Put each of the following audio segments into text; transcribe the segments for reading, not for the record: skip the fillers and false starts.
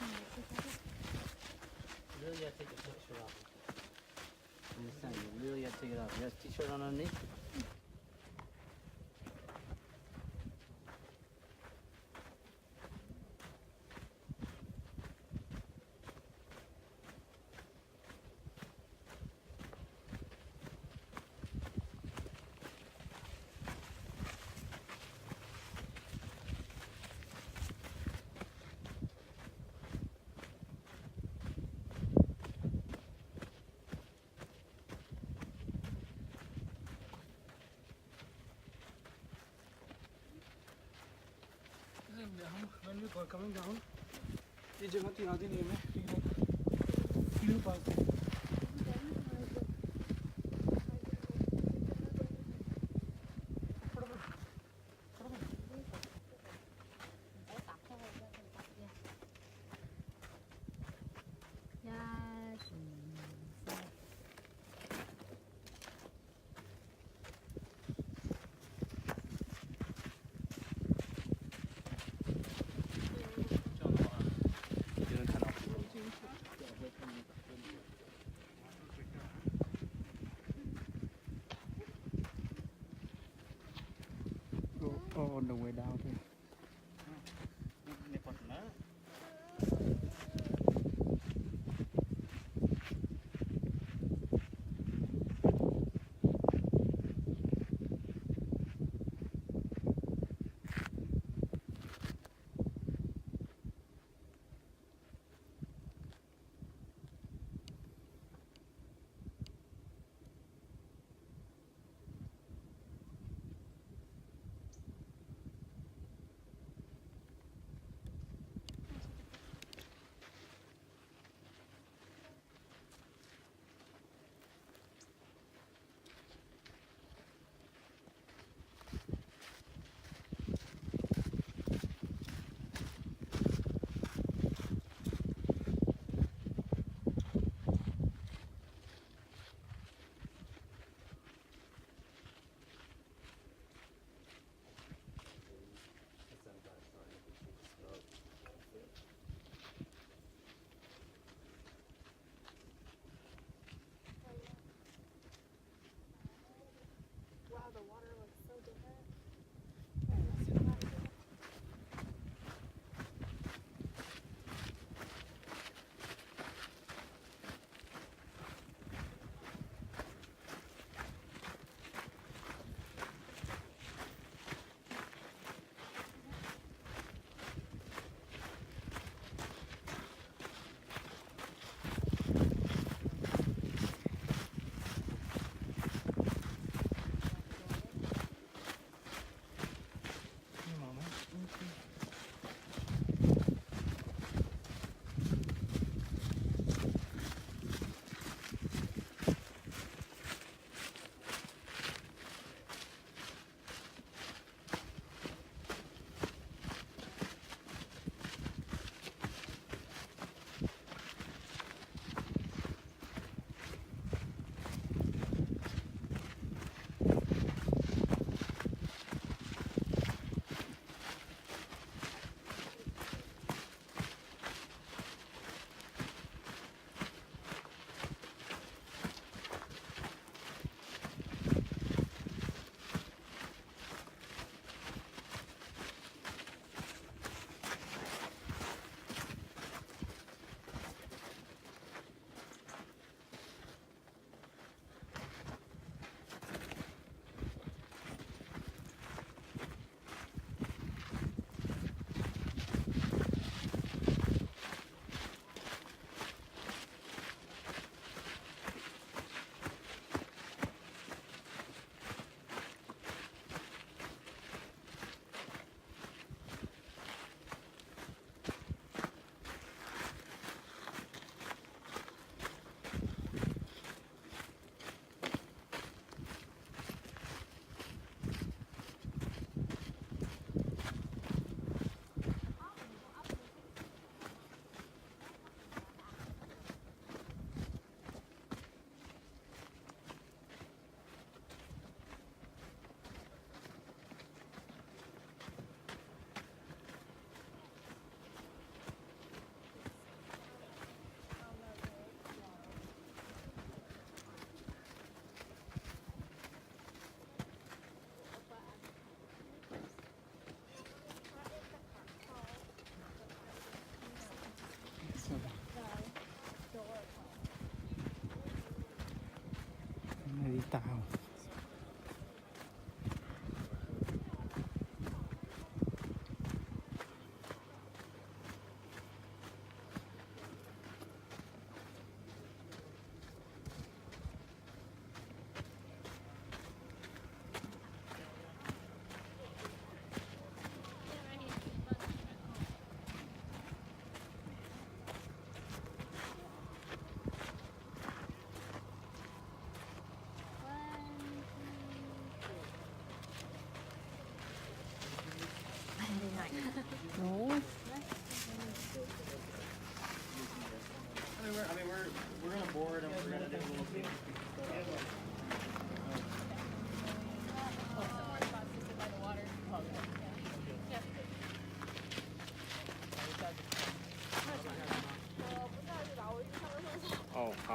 Really, I take a picture of it. I'm just saying, really, I take it off. You got a t-shirt on underneath? When we were coming down, ये जगह तो याद ही नहीं है हमें क्यों पास है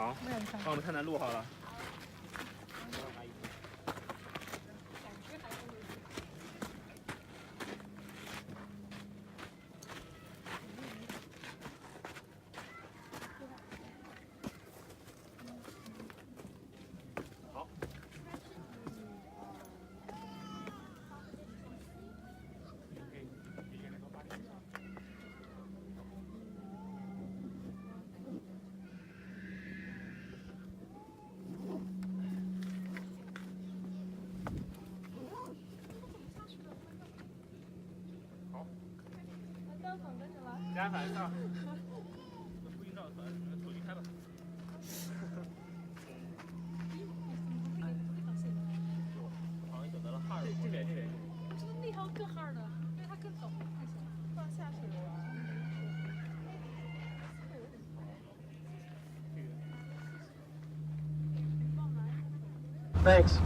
好，帮我们探探路好了。好。加反上，不引导船，手机开吧。好像走到了哈尔。这边。就是那条更哈尔的，因为它更陡，还行，不然下去了。Thanks.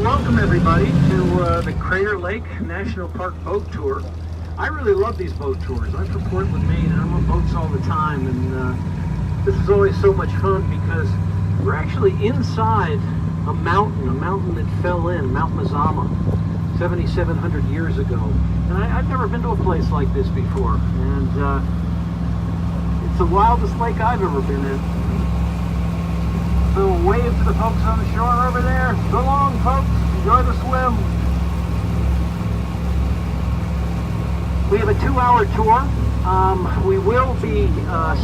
Welcome everybody to the Crater Lake National Park boat tour. I really love these boat tours. I'm from Portland, Maine, and I'm on boats all the time, and this is always so much fun because we're actually inside a mountain that fell in, Mount Mazama, 7,700 years ago. And I've never been to a place like this before, and it's the wildest lake I've ever been in. So wave to the folks on the shore over there. So long, folks. Enjoy the swim. We have a 2-hour tour. We will be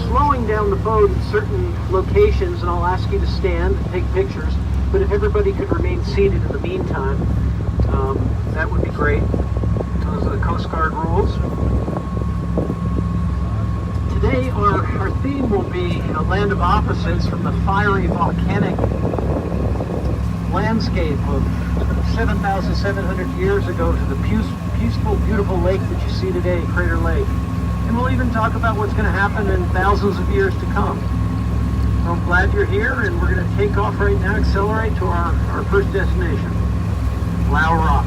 slowing down the boat at certain locations, and I'll ask you to stand and take pictures. But if everybody could remain seated in the meantime, that would be great. Those are the Coast Guard rules. Today our theme will be a land of opposites, from the fiery volcanic landscape of 7,700 years ago to the peaceful, beautiful lake that you see today, Crater Lake. And we'll even talk about what's going to happen in thousands of years to come. So I'm glad you're here, and we're going to take off right now, accelerate to our first destination, Lau Rock.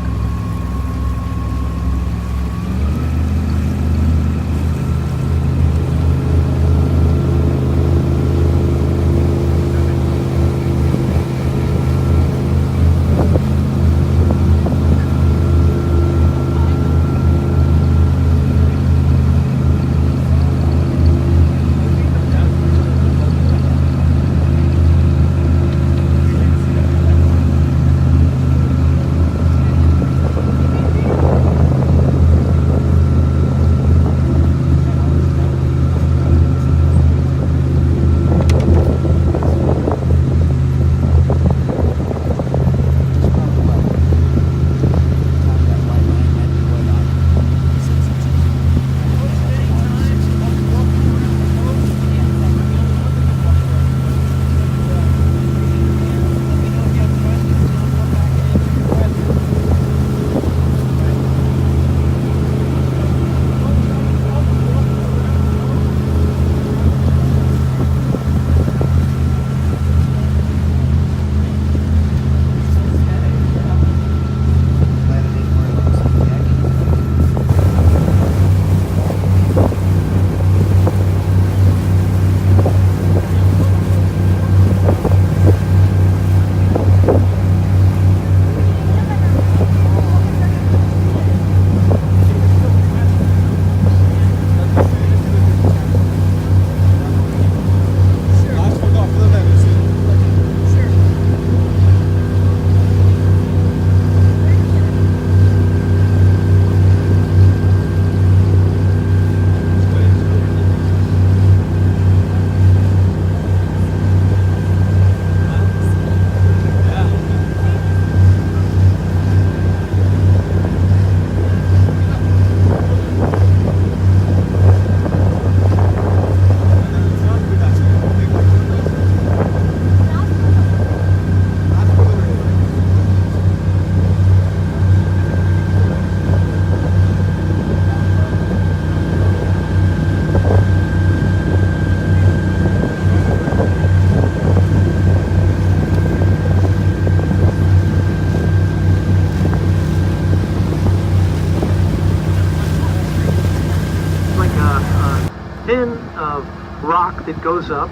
that goes up.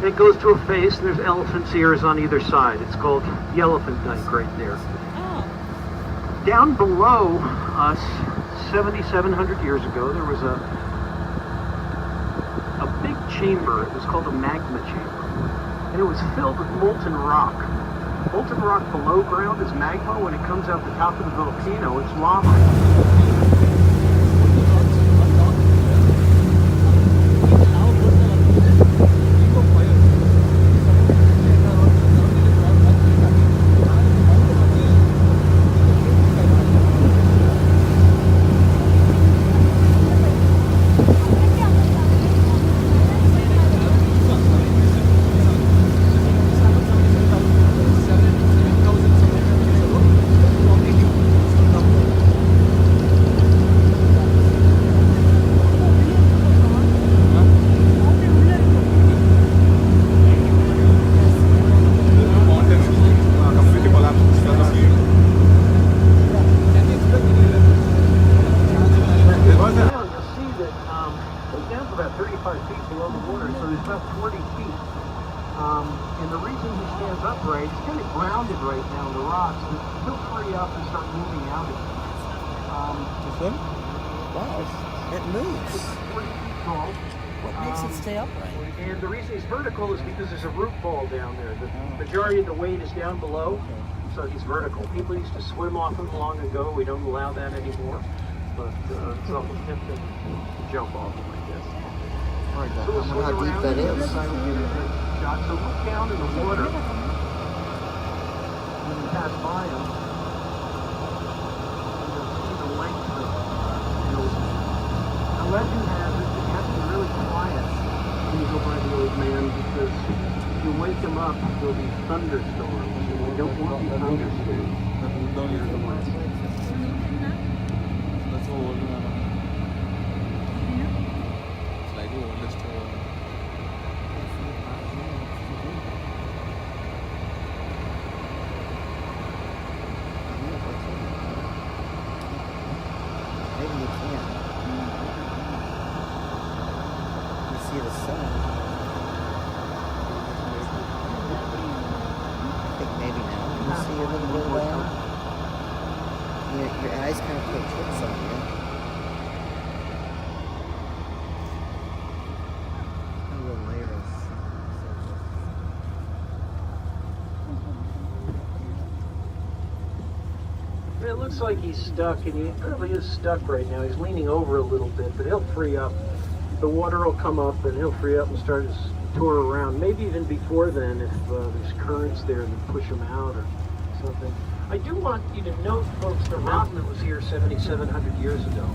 It goes to a face, and there's elephant's ears on either side. It's called the Elephant Dyke right there. Oh. Down below us, 7,700 years ago, there was a big chamber. It was called a magma chamber. And it was filled with molten rock. Molten rock below ground is magma. When it comes out the top of the volcano, it's lava. And the reason he's vertical is because there's a root ball down there. The majority of the weight is down below, so he's vertical. People used to swim off him long ago. We don't allow that anymore, but it's awful tempting to jump off him, I guess. So we'll swim around and the other side will give you a good shot. So look down in the water when you pass by him. You'll see the length of the ocean. The legend has it that you have to be really quiet when you go by the old man, because if you wake him up, there'll be thunderstorms, and we don't want the thunderstorms. Maybe you can. You see the sun. I think maybe now. Can you see a little bit of that? Your eyes kind of play tricks on you. A little later. It looks like he's stuck, and he probably is stuck right now. He's leaning over a little bit, but he'll free up. The water will come up, and he'll free up and start his tour around. Maybe even before then, if there's currents there that push him out or something. I do want you to note, folks, the mountain that was here 7,700 years ago.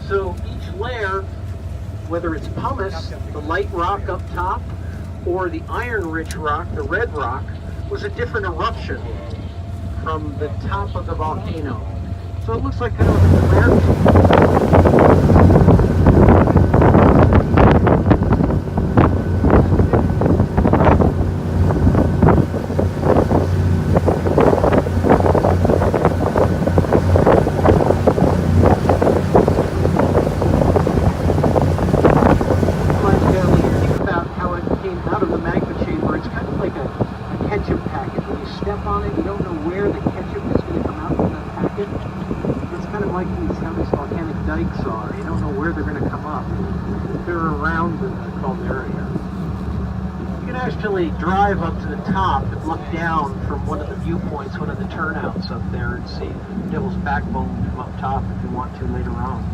So each layer, whether it's pumice, the light rock up top, or the iron-rich rock, the red rock, was a different eruption from the top of the volcano. So it looks like kind of a flare. Drive up to the top and look down from one of the viewpoints, one of the turnouts up there, and see Devil's Backbone from up top if you want to later on.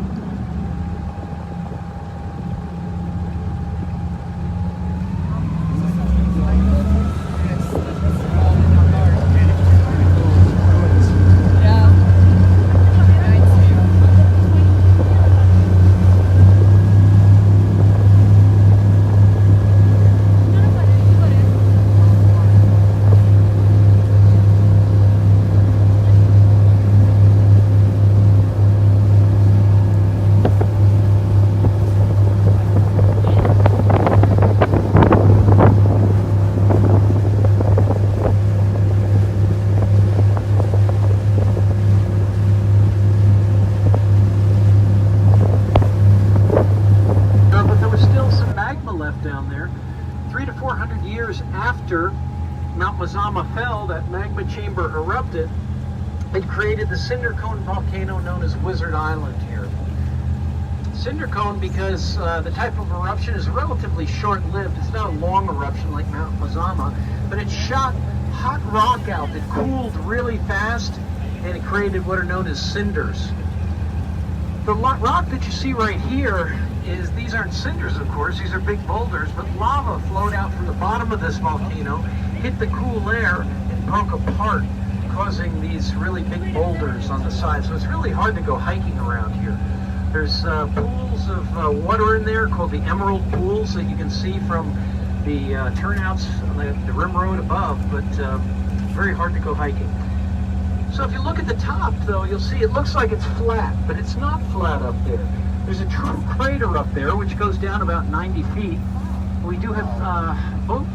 Mazama fell, that magma chamber erupted and created the cinder cone volcano known as Wizard Island here. Cinder cone because the type of eruption is relatively short-lived. It's not a long eruption like Mount Mazama, but it shot hot rock out that cooled really fast, and it created what are known as cinders. The rock that you see right here these aren't cinders, of course, these are big boulders, but lava flowed out from the bottom of this volcano, hit the cool air, and broke apart, causing these really big boulders on the side. So it's really hard to go hiking around here. There's pools of water in there called the Emerald Pools that you can see from the turnouts on the rim road above, but very hard to go hiking. So if you look at the top, though, you'll see it looks like it's flat, but it's not flat up there. There's a true crater up there, which goes down about 90 feet. We do have boat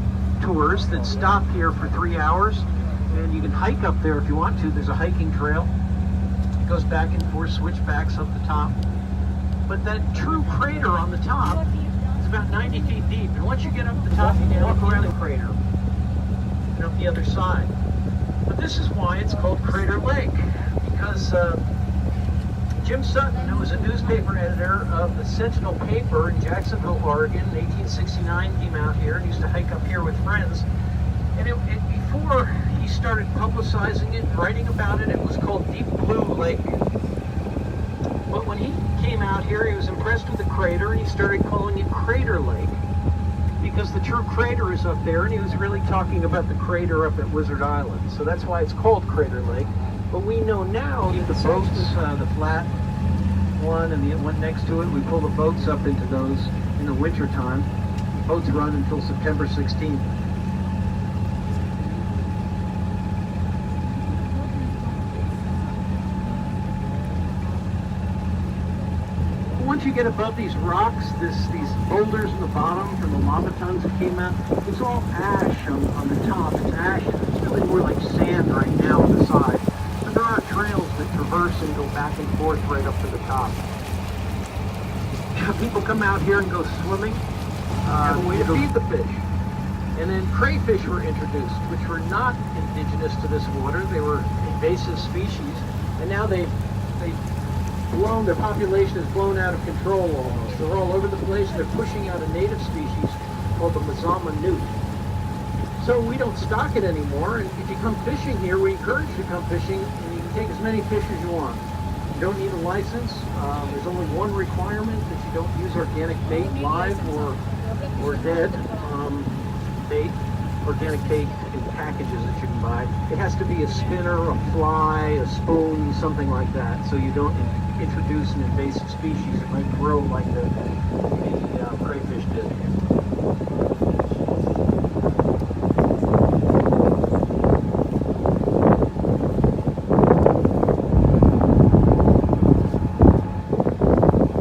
tours that stop here for 3 hours, and you can hike up there if you want to. There's a hiking trail. It goes back and forth, switchbacks up the top. But that true crater on the top is about 90 feet deep, and once you get up the top, you can walk around the crater and up the other side. But this is why it's called Crater Lake, because Jim Sutton, who was a newspaper editor of the Sentinel paper in Jacksonville, Oregon, in 1869, came out here and used to hike up here with friends. And before he started publicizing it, writing about it, it was called Deep Blue Lake. But when he came out here, he was impressed with the crater, and he started calling it Crater Lake, because the true crater is up there, and he was really talking about the crater up at Wizard Island. So that's why it's called Crater Lake. But we know now the boats, the flat one and the one next to it, we pull the boats up into those in the winter time. Boats run until September 16th. Once you get above these rocks, these boulders in the bottom from the lava tons that came out, it's all ash on the top. It's ash. It's really more like sand right now on the side. But there are trails that traverse and go back and forth right up to the top. People come out here and go swimming to feed the fish. And then crayfish were introduced, which were not indigenous to this water. They were invasive species, and now their population has blown out of control almost. They're all over the place, and they're pushing out a native species called the Mazama newt. So we don't stock it anymore, and if you come fishing here, we encourage you to come fishing, and you can take as many fish as you want. You don't need a license. There's only one requirement, that you don't use organic bait, live or dead bait, organic bait in packages that you can buy. It has to be a spinner, a fly, a spoon, something like that, so you don't introduce an invasive species that might grow like the crayfish did.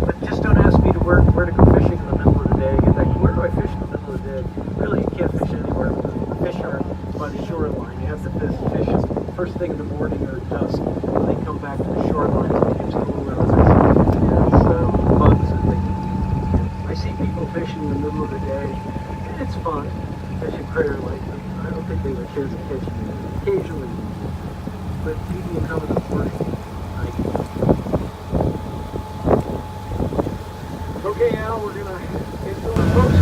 But just don't ask me where to go fishing in the middle of the day. Get back, where do I fish in the middle of the day? Really, you can't fish anywhere. The fish are by the shoreline. You have to fish first thing in the morning or at dusk. They come back to the shoreline and it's cool out. There's bugs that they can eat. I see people fishing in the middle of the day. It's fun, fishing Crater Lake. I don't think they would care to catch me occasionally. But people will come in the morning. Okay, Al, we're gonna get to our boats.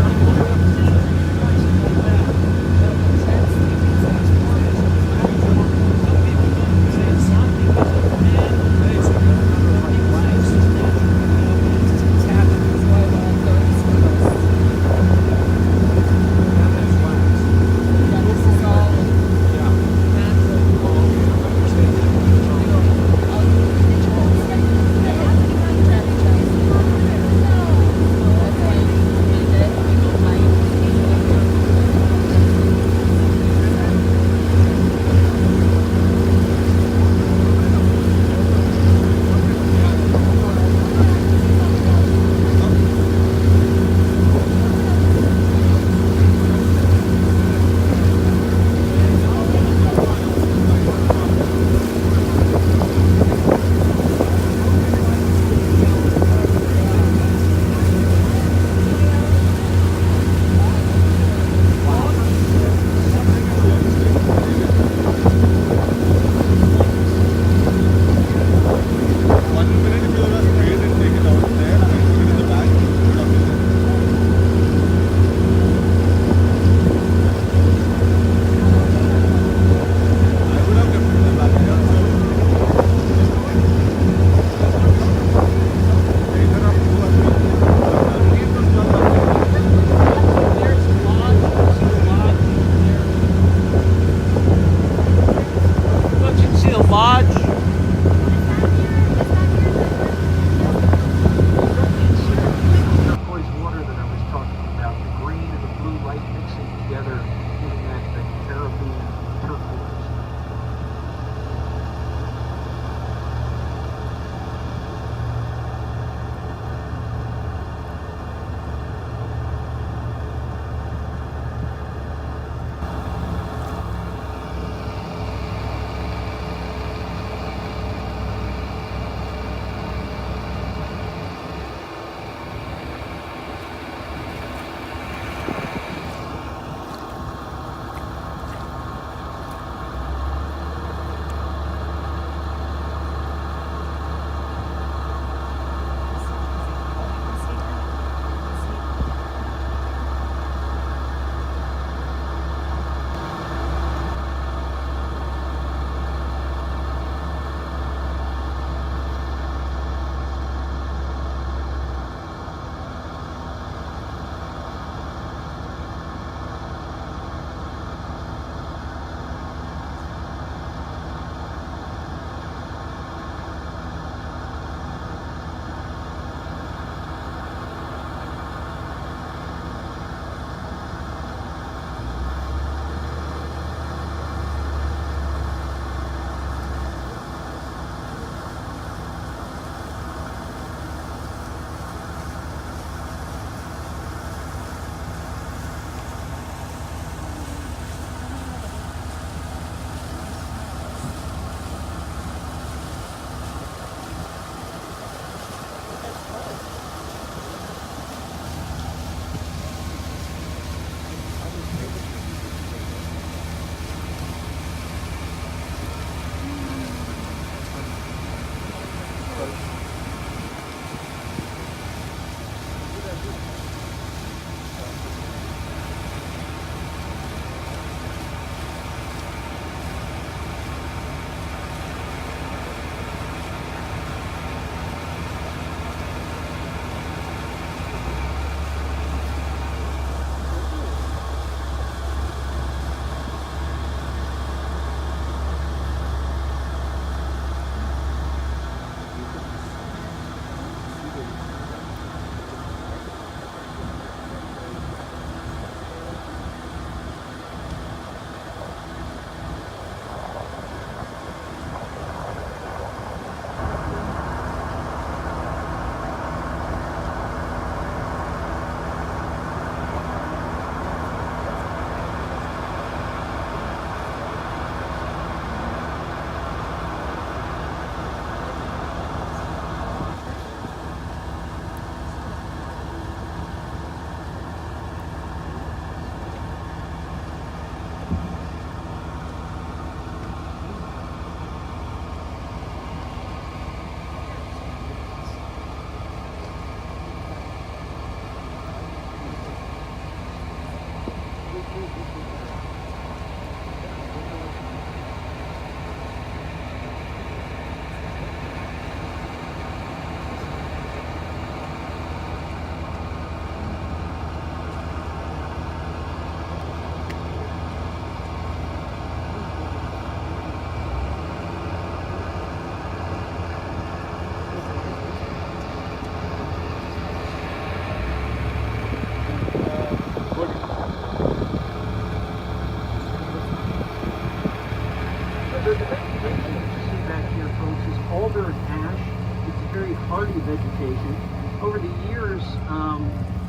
The vegetation that you see back here, folks, is alder and ash. It's a very hardy vegetation. Over the years,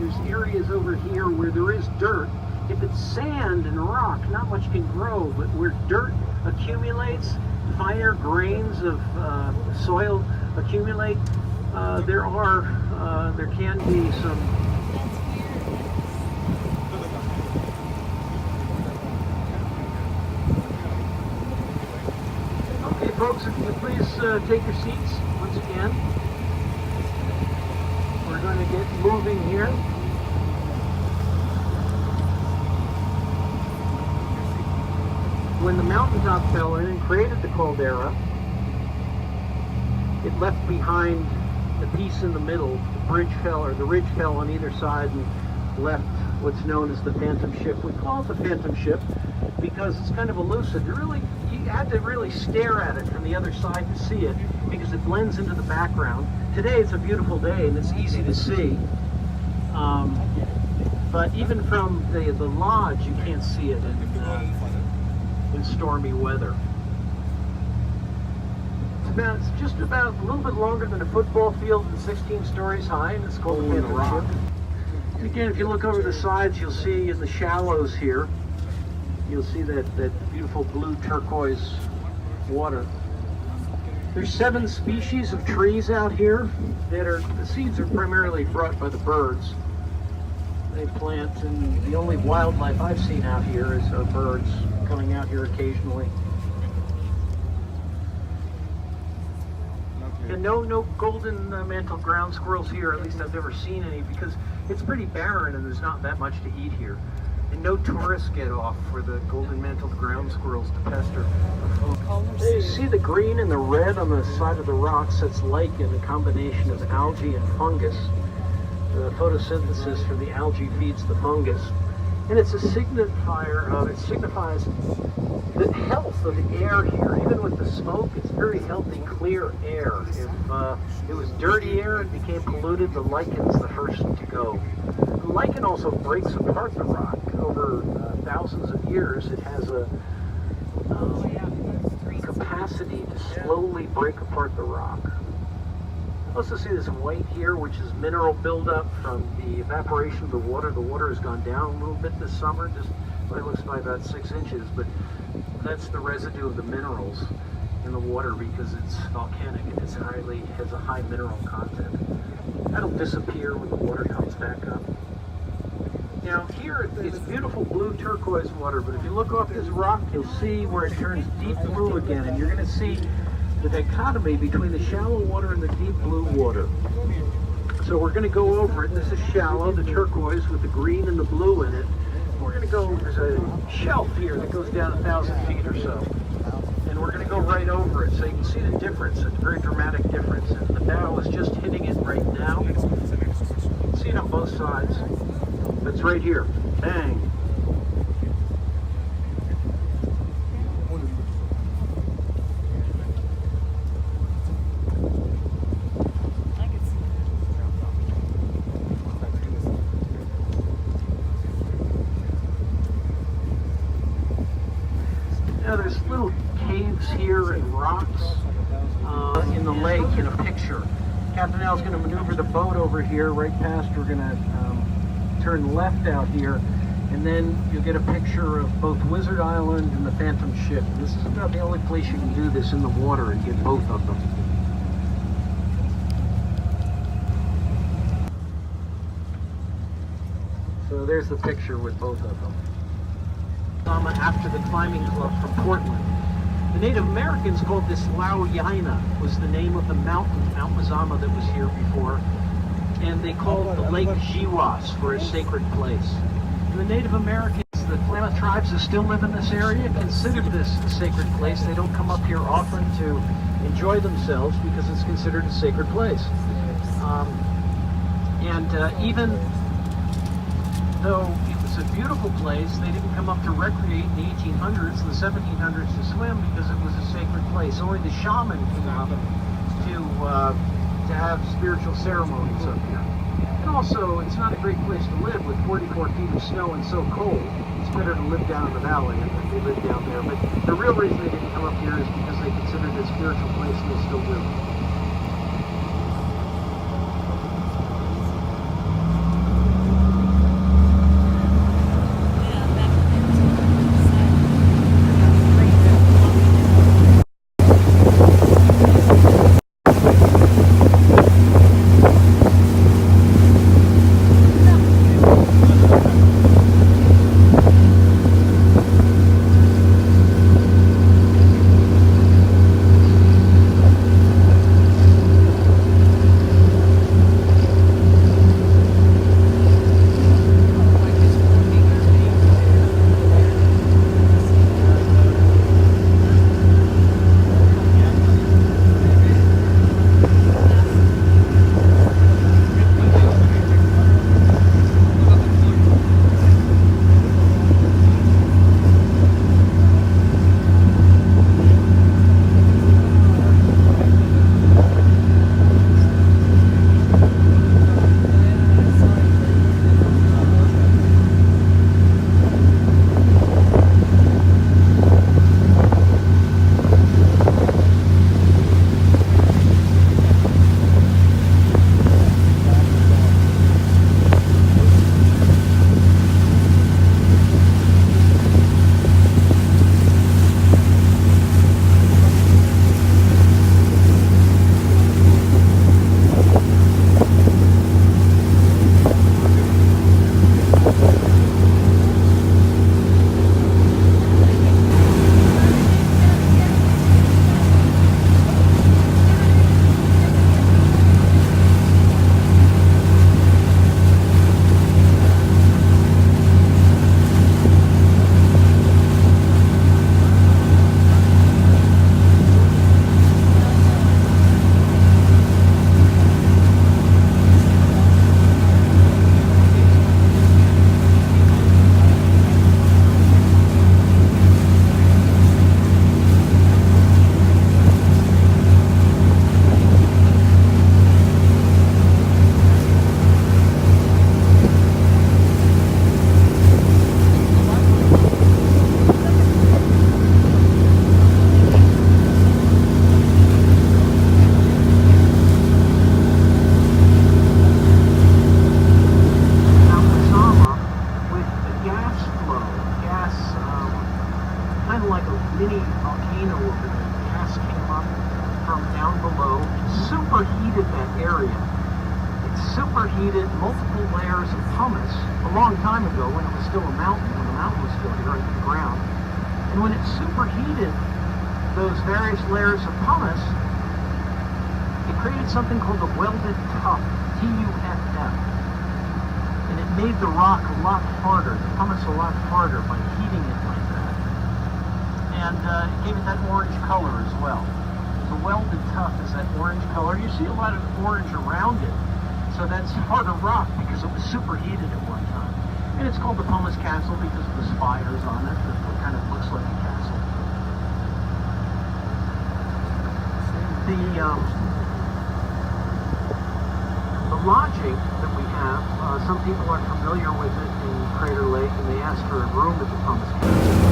there's areas over here where there is dirt. If it's sand and rock, not much can grow, but where dirt accumulates, finer grains of soil accumulate, there can be some. Okay, folks, if you please take your seats once again. We're going to get moving here. When the mountaintop fell in and created the caldera, it left behind the piece in the middle. The ridge fell on either side and left what's known as the phantom ship. We call it the phantom ship because it's kind of elusive. You had to really stare at it from the other side to see it because it blends into the background. Today it's a beautiful day and it's easy to see. But even from the lodge, you can't see it in stormy weather. It's just about a little bit longer than a football field and 16 stories high, and it's called the Phantom Ship. And again, if you look over the sides, you'll see in the shallows here, you'll see that beautiful blue turquoise water. There's 7 species of trees out here the seeds are primarily brought by the birds. They plant, and the only wildlife I've seen out here is birds coming out here occasionally. And no golden mantled ground squirrels here, at least I've never seen any, because it's pretty barren and there's not that much to eat here. And no tourists get off for the golden mantled ground squirrels to pester. You see the green and the red on the side of the rocks? That's lichen, a combination of algae and fungus. The photosynthesis from the algae feeds the fungus. And it's a signifier of, it signifies the health of the air here. Even with the smoke, it's very healthy, clear air. If it was dirty air, it became polluted, the lichen's the first to go. The lichen also breaks apart the rock. Over thousands of years, it has a capacity to slowly break apart the rock. Also see this white here, which is mineral buildup from the evaporation of the water. The water has gone down a little bit this summer, just it looks by about 6 inches, but that's the residue of the minerals in the water because it's volcanic and it has a high mineral content. That'll disappear when the water comes back up. Now here it's beautiful blue turquoise water, but if you look off this rock, you'll see where it turns deep blue again, and you're going to see the dichotomy between the shallow water and the deep blue water. So we're going to go over it. This is shallow, the turquoise with the green and the blue in it. We're going to go, there's a shelf here that goes down 1,000 feet or so. And we're going to go right over it so you can see the difference. It's a very dramatic difference. And the bow is just hitting it right now. You can see it on both sides. But it's right here. Bang. Now there's little caves here and rocks in the lake in a picture. Captain Al's going to maneuver the boat over here right past. We're going to turn left out here, and then you'll get a picture of both Wizard Island and the Phantom Ship. And this is about the only place you can do this in the water and get both of them. So there's the picture with both of them. After the climbing club from Portland. The Native Americans called this Lau Yaina, was the name of the mountain, Mount Mazama, that was here before. And they called the lake Jiwas for a sacred place. And the Native Americans, the Klamath tribes that still live in this area, consider this a sacred place. They don't come up here often to enjoy themselves because it's considered a sacred place. Even though a beautiful place, they didn't come up to recreate in the 1800s and the 1700s to swim because it was a sacred place. Only the shaman came up to have spiritual ceremonies up here. And also, it's not a great place to live with 44 feet of snow and so cold. It's better to live down in the valley if they live down there. But the real reason they didn't come up here is because they considered it a spiritual place, and they still do. Superheated that area. It superheated multiple layers of pumice a long time ago when it was still a mountain, when the mountain was still here under the ground. And when it superheated those various layers of pumice, it created something called the welded tuff, T-U-F-F. And it made the rock a lot harder, the pumice a lot harder by heating it like that. And it gave it that orange color as well. The welded tuff is that orange color. You see a lot of orange around it. So that's harder rock because it was superheated at one time. And it's called the pumice castle because of the spires on it. It kind of looks like a castle. The lodging that we have, some people are familiar with it in Crater Lake, and they ask for a room at the pumice castle.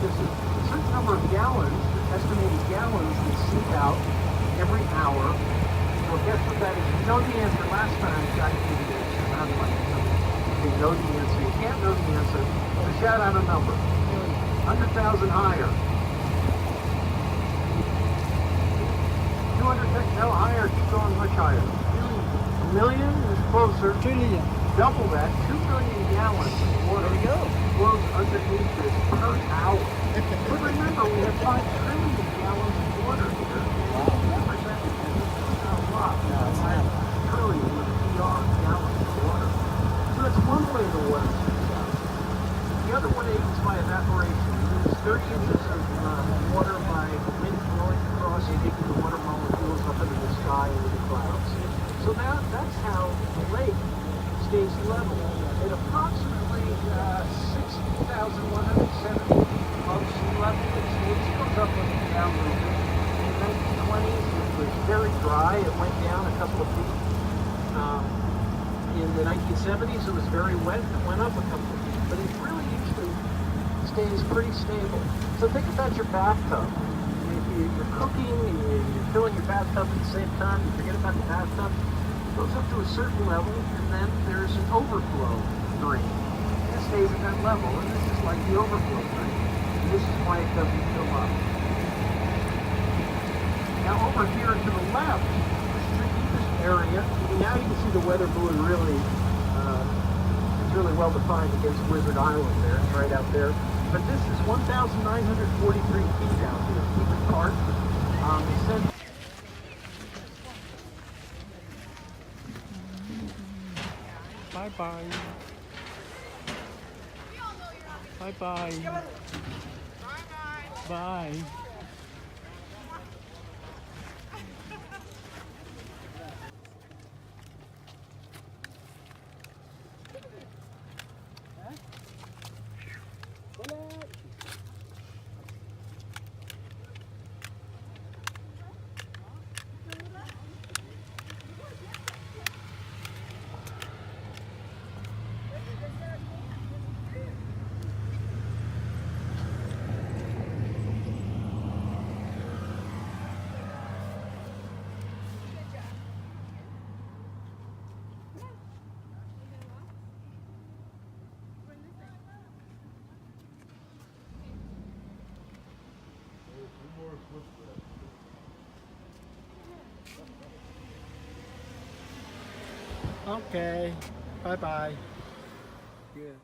there's a certain number of gallons, estimated gallons that seep out every hour. Well, guess what that is? You know the answer. Last time I gave you the answer. Not like you know the answer. You can't know the answer. So shout out a number. 100,000 higher. 200, no higher. Keep going much higher. A million is closer. Trillion. Double that. 2 billion gallons of water flows underneath this per hour. But remember, we have 5 trillion gallons of water here. Trillion with gallons of water. So that's one way the water seeps out. The other one is by evaporation. You lose 30 inches of water by wind blowing across and taking the water molecules up into the sky into the clouds. So that's how the lake stays level at approximately 60,170 above sea level. It goes up and down a little bit. In the 1920s, it was very dry. It went down a couple of feet. In the 1970s, it was very wet. It went up a couple of feet. But it really usually stays pretty stable. So think about your bathtub. If you're cooking and you're filling your bathtub at the same time, you forget about the bathtub. It goes up to a certain level, and then there's an overflow drain. It stays at that level, and this is like the overflow drain. And this is why it doesn't fill up. Now over here to the left, this is the deepest area. Now you can see the weather balloon really, it's really well defined against Wizard Island there. It's right out there. But this is 1,943 feet out here, Keeper Park. It says Bye-bye. Bye-bye. Bye. Okay. Bye-bye. Good.